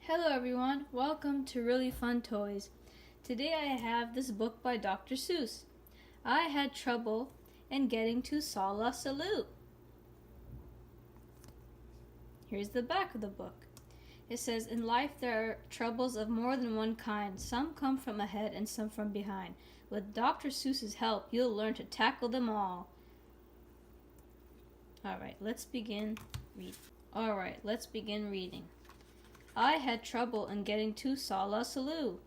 Hello everyone, welcome to Really Fun Toys. Today I have this book by Dr. Seuss. I had trouble in getting to Solla Sollew. Here's the back of the book. It says, in life there are troubles of more than one kind. Some come from ahead and some from behind. With Dr. Seuss's help, you'll learn to tackle them all. Alright, let's begin reading. I had trouble in getting to Solla Sollew.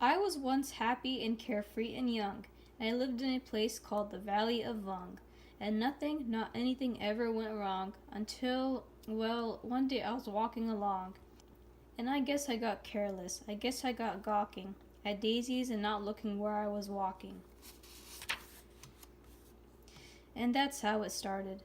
I was once happy and carefree and young, and I lived in a place called the Valley of Vung, and nothing, not anything ever went wrong until, one day I was walking along, and I guess I got careless. I guess I got gawking at daisies and not looking where I was walking. And that's how it started.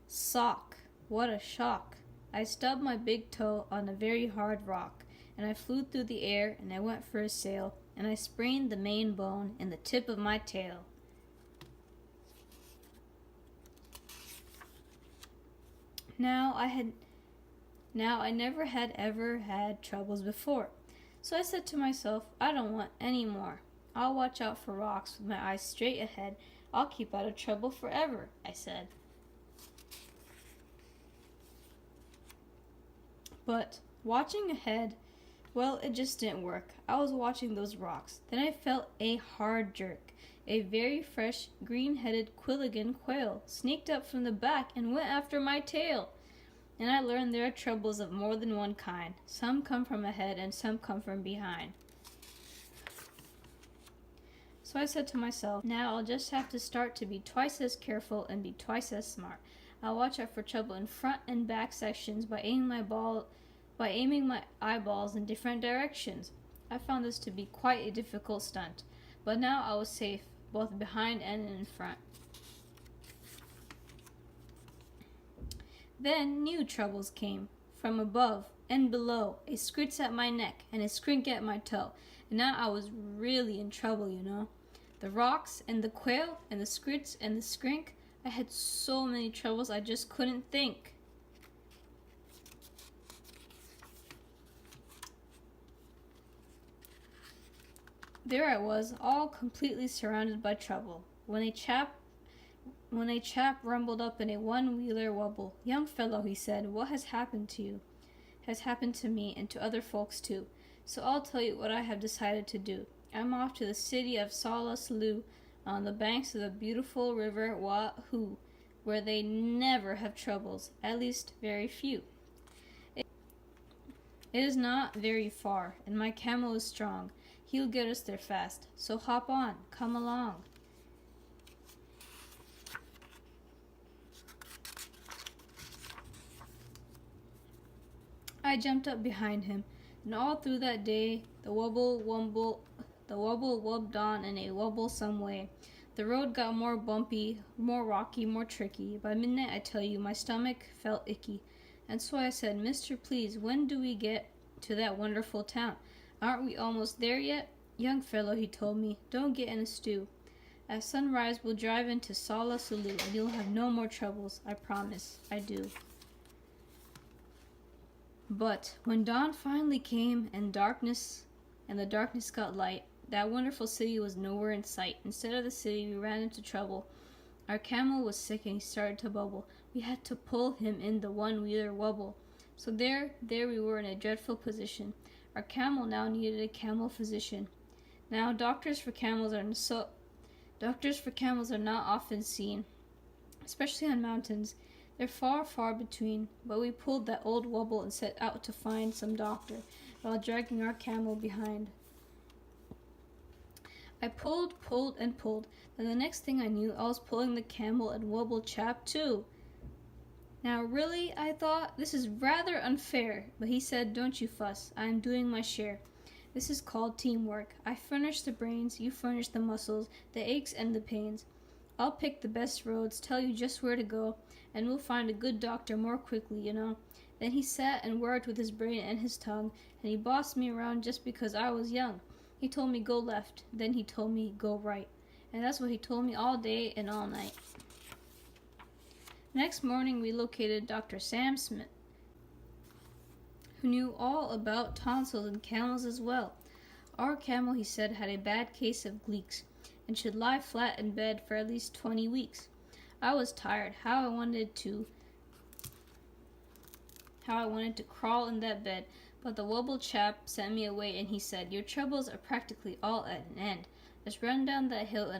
Sock! What a shock! I stubbed my big toe on a very hard rock, and I flew through the air, and I went for a sail, and I sprained the main bone in the tip of my tail. Now I never had ever had troubles before. So I said to myself, I don't want any more. I'll watch out for rocks with my eyes straight ahead. I'll keep out of trouble forever, I said. But watching ahead, it just didn't work. I was watching those rocks. Then I felt a hard jerk. A very fresh, green-headed Quilligan quail sneaked up from the back and went after my tail. And I learned there are troubles of more than one kind. Some come from ahead and some come from behind. So I said to myself, now I'll just have to start to be twice as careful and be twice as smart. I'll watch out for trouble in front and back sections by aiming my eyeballs in different directions. I found this to be quite a difficult stunt, but now I was safe, both behind and in front. Then new troubles came, from above and below, a scritch at my neck and a skrink at my toe, and now I was really in trouble, you know. The rocks and the quail and the scritch and the skrink, I had so many troubles I just couldn't think. There I was, all completely surrounded by trouble, when a chap rumbled up in a one-wheeler wobble. Young fellow, he said, what has happened to you? Has happened to me and to other folks too. So I'll tell you what I have decided to do. I'm off to the city of Solla Sollew on the banks of the beautiful river Wahoo, where they never have troubles, at least very few. It is not very far, and my camel is strong. He'll get us there fast. So hop on, come along. I jumped up behind him, and all through that day the wobble wubbed on in a wobblesome way. The road got more bumpy, more rocky, more tricky. By midnight, I tell you, my stomach felt icky. And so I said, Mister, please, when do we get to that wonderful town? Aren't we almost there yet? Young fellow, he told me, don't get in a stew. At sunrise, we'll drive into Solla Sollew, and you'll have no more troubles. I promise. I do. But when dawn finally came and the darkness got light, that wonderful city was nowhere in sight. Instead of the city, we ran into trouble. Our camel was sick and he started to bubble. We had to pull him in the one-wheeler wobble. So there we were in a dreadful position. Our camel now needed a camel physician. Now doctors for camels are not often seen, especially on mountains. They're far, far between, but we pulled that old wobble and set out to find some doctor, while dragging our camel behind. I pulled, and pulled, and the next thing I knew, I was pulling the camel and wobble chap too. Now really, I thought, this is rather unfair, but he said, don't you fuss, I am doing my share. This is called teamwork. I furnish the brains, you furnish the muscles, the aches and the pains. I'll pick the best roads, tell you just where to go, and we'll find a good doctor more quickly, you know. Then he sat and worked with his brain and his tongue, and he bossed me around just because I was young. He told me go left, then he told me go right. And that's what he told me all day and all night. Next morning we located Dr. Sam Smith, who knew all about tonsils and camels as well. Our camel, he said, had a bad case of gleeks and should lie flat in bed for at least 20 weeks. I was tired. How I wanted to crawl in that bed, but the wobble chap sent me away and he said, "Your troubles are practically all at an end. Just run down that hill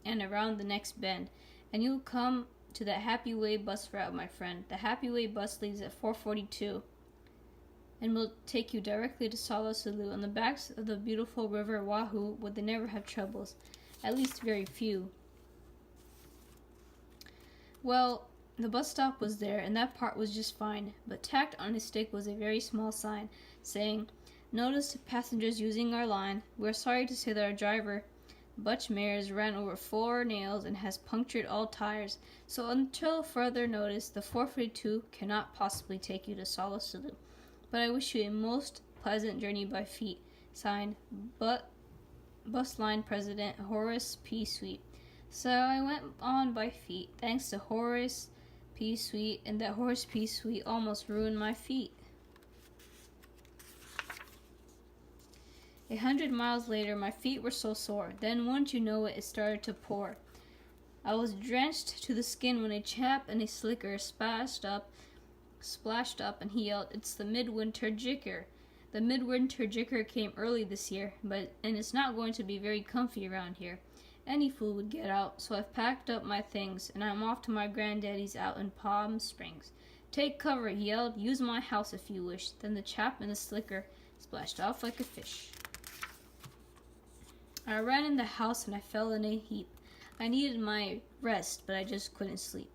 and around the next bend, and you'll come to that Happy Way bus route, my friend. The Happy Way bus leaves at 4:42 and will take you directly to Solla Sollew on the banks of the beautiful river Wahoo, where they never have troubles, at least very few." Well, the bus stop was there, and that part was just fine, but tacked on a stick was a very small sign, saying, "Notice to passengers using our line. We're sorry to say that our driver, Butch Mayers, ran over 4 nails and has punctured all tires, so until further notice, the 442 cannot possibly take you to Solla Sollew. But I wish you a most pleasant journey by feet. Signed, Bus Line President Horace P. Sweet." So I went on by feet, thanks to Horace P. Sweet, and that Horace P. Sweet almost ruined my feet. 100 miles later, my feet were so sore. Then, wouldn't you know it, it started to pour. I was drenched to the skin when a chap in a slicker splashed up, and he yelled, "It's the midwinter jicker." The midwinter jicker came early this year, and it's not going to be very comfy around here. Any fool would get out, so I've packed up my things, and I'm off to my granddaddy's out in Palm Springs. "Take cover," he yelled. "Use my house if you wish." Then the chap in the slicker splashed off like a fish. I ran in the house and I fell in a heap. I needed my rest, but I just couldn't sleep.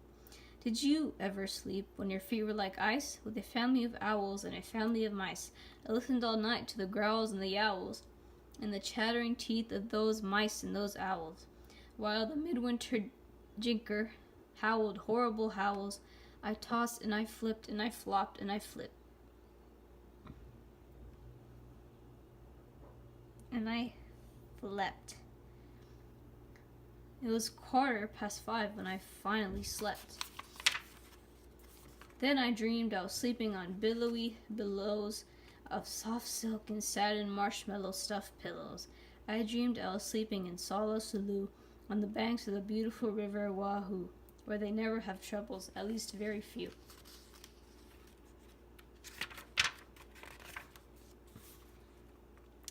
Did you ever sleep when your feet were like ice? With a family of owls and a family of mice, I listened all night to the growls and the yowls, and the chattering teeth of those mice and those owls, while the midwinter jinker howled horrible howls. I tossed and I flipped and I flopped and I flipped. And I slept. It was 5:15 when I finally slept. Then I dreamed I was sleeping on billowy billows of soft silk and satin marshmallow stuffed pillows. I dreamed I was sleeping in Solla Sollew on the banks of the beautiful river Wahoo, where they never have troubles, at least very few.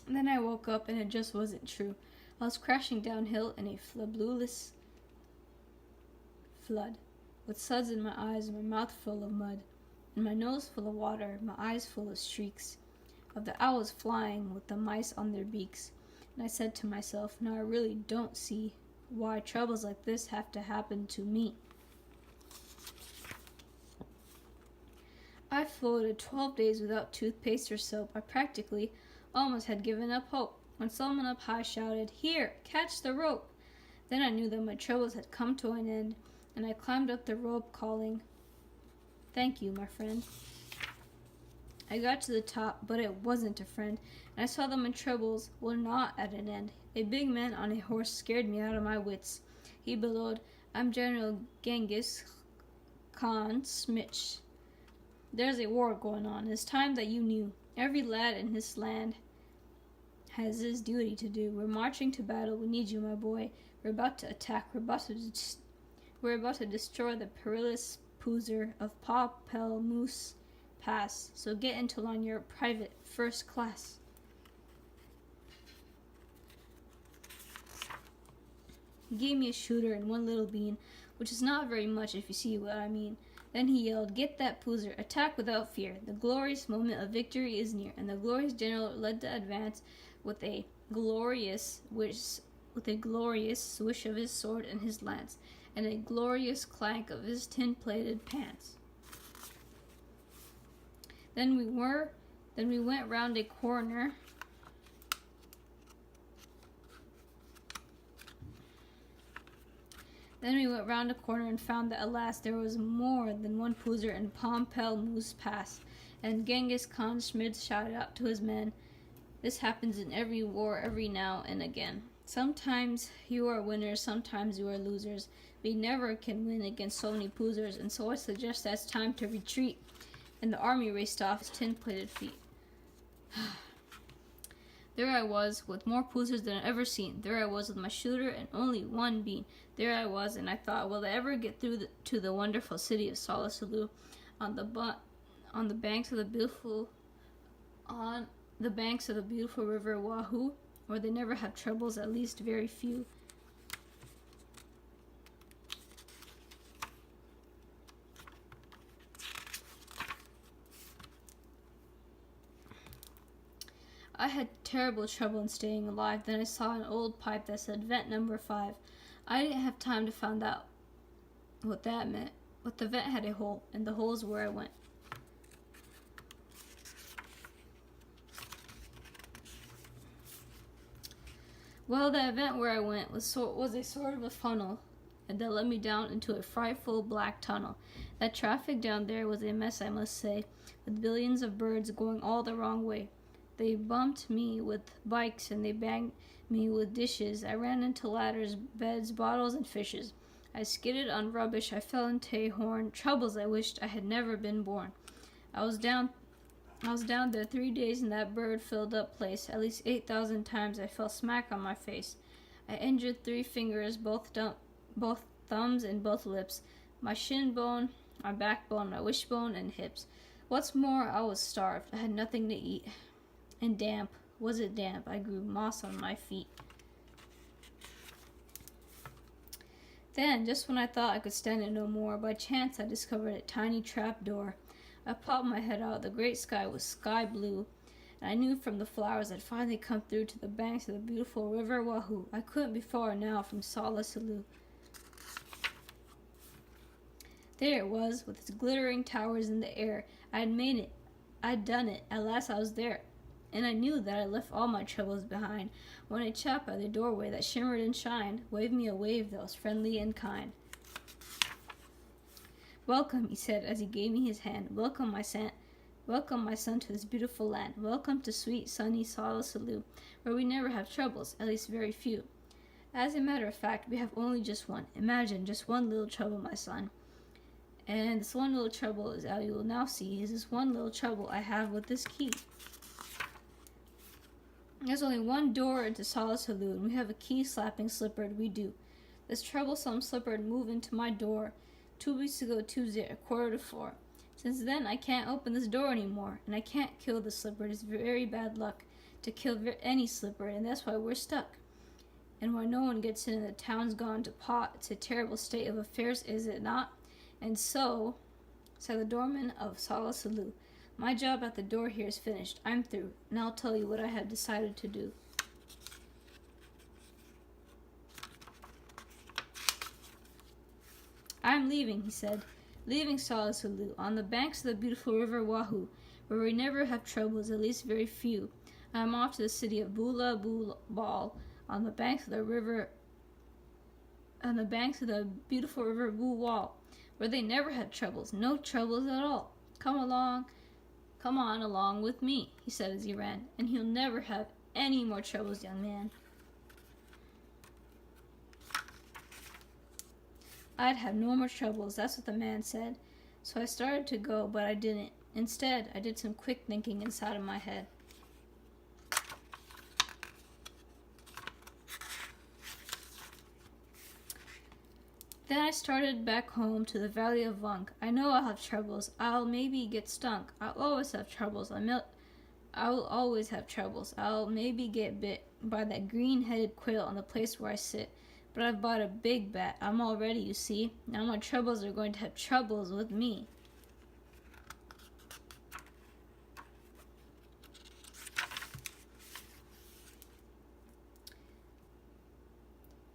And then I woke up and it just wasn't true. I was crashing downhill in a fabulous flood, with suds in my eyes and my mouth full of mud, and my nose full of water, my eyes full of streaks, of the owls flying with the mice on their beaks. And I said to myself, now I really don't see why troubles like this have to happen to me. I floated 12 days without toothpaste or soap. I practically almost had given up hope, when someone up high shouted, "Here, catch the rope!" Then I knew that my troubles had come to an end, and I climbed up the rope calling, "Thank you, my friend." I got to the top, but it wasn't a friend, and I saw that my troubles were not at an end. A big man on a horse scared me out of my wits. He bellowed, "I'm General Genghis Khan Smitch. There's a war going on. It's time that you knew. Every lad in this land has his duty to do. We're marching to battle. We need you, my boy. We're about to attack. We're about to destroy the perilous poozer of Paw Moose Pass. So get into line. You're private, first class." He gave me a shooter and one little bean, which is not very much if you see what I mean. Then he yelled, "Get that poozer! Attack without fear! The glorious moment of victory is near!" And the glorious general led the advance with a glorious swish of his sword and his lance, and a glorious clank of his tin-plated pants. Then we went round a corner. And found that, alas, there was more than one poozer in Paw Moose Pass, and Genghis Khan Schmidt shouted out to his men, This happens in every war, every now and again. Sometimes you are winners, sometimes you are losers. We never can win against so many poozers, and so I suggest that it's time to retreat. And the army raced off his tin-plated feet. There I was, with more poozers than I'd ever seen. There I was with my shooter and only one bean. There I was, and I thought, will I ever get through to the wonderful city of Solla Sollew on the banks of the beautiful river Wahoo, where they never have troubles, at least very few. I had terrible trouble in staying alive. Then I saw an old pipe that said vent number 5. I didn't have time to find out what that meant, but the vent had a hole, and the hole is where I went. Well, that vent where I went was a sort of a funnel, and that led me down into a frightful black tunnel. That traffic down there was a mess, I must say, with billions of birds going all the wrong way. They bumped me with bikes and they banged me with dishes. I ran into ladders, beds, bottles, and fishes. I skidded on rubbish. I fell into a horn. Troubles I wished I had never been born. I was down there 3 days in that bird-filled up place. At least 8,000 times I fell smack on my face. I injured 3 fingers, both thumbs, and both lips. My shin bone, my backbone, my wishbone, and hips. What's more, I was starved. I had nothing to eat. And damp. Was it damp? I grew moss on my feet. Then, just when I thought I could stand it no more, by chance I discovered a tiny trap door. I popped my head out. The great sky was sky blue, and I knew from the flowers I'd finally come through to the banks of the beautiful river Wahoo. I couldn't be far now from Solla Sollew. There it was, with its glittering towers in the air. I had made it. I'd done it. At last I was there. And I knew that I left all my troubles behind when a chap by the doorway that shimmered and shined waved me a wave that was friendly and kind. Welcome, he said as he gave me his hand. Welcome, my son, to this beautiful land. Welcome to sweet, sunny Solla Sollew, where we never have troubles, at least very few. As a matter of fact, we have only just one. Imagine just one little trouble, my son. And this one little trouble, as you will now see, is this one little trouble I have with this key. There's only one door into Solla Sollew, and we have a key-slapping slipper, we do. This troublesome slipper moved into my door 2 weeks ago Tuesday, 3:45. Since then, I can't open this door anymore, and I can't kill the slipper. It is very bad luck to kill any slipper, and that's why we're stuck. And why no one gets in, and the town's gone to pot. It's a terrible state of affairs, is it not? And so, said the doorman of Solla Sollew, my job at the door here is finished. I'm through, and I'll tell you what I have decided to do. I'm leaving, he said. Leaving Solla Sollew, on the banks of the beautiful river Wahoo, where we never have troubles, at least very few. I'm off to the city of Bula Bal, on the banks of the beautiful river Boo Wall, where they never have troubles, no troubles at all. Come on along with me, he said as he ran, and you'll never have any more troubles, young man. I'd have no more troubles, that's what the man said. So I started to go, but I didn't. Instead, I did some quick thinking inside of my head. Then I started back home to the Valley of Vunk. I know I'll have troubles. I'll maybe get stunk. I'll always have troubles. I'll always have troubles. I'll maybe get bit by that green-headed quail on the place where I sit. But I've bought a big bat. I'm all ready, you see. Now my troubles are going to have troubles with me.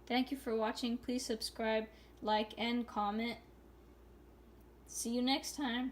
Thank you for watching. Please subscribe, like, and comment. See you next time.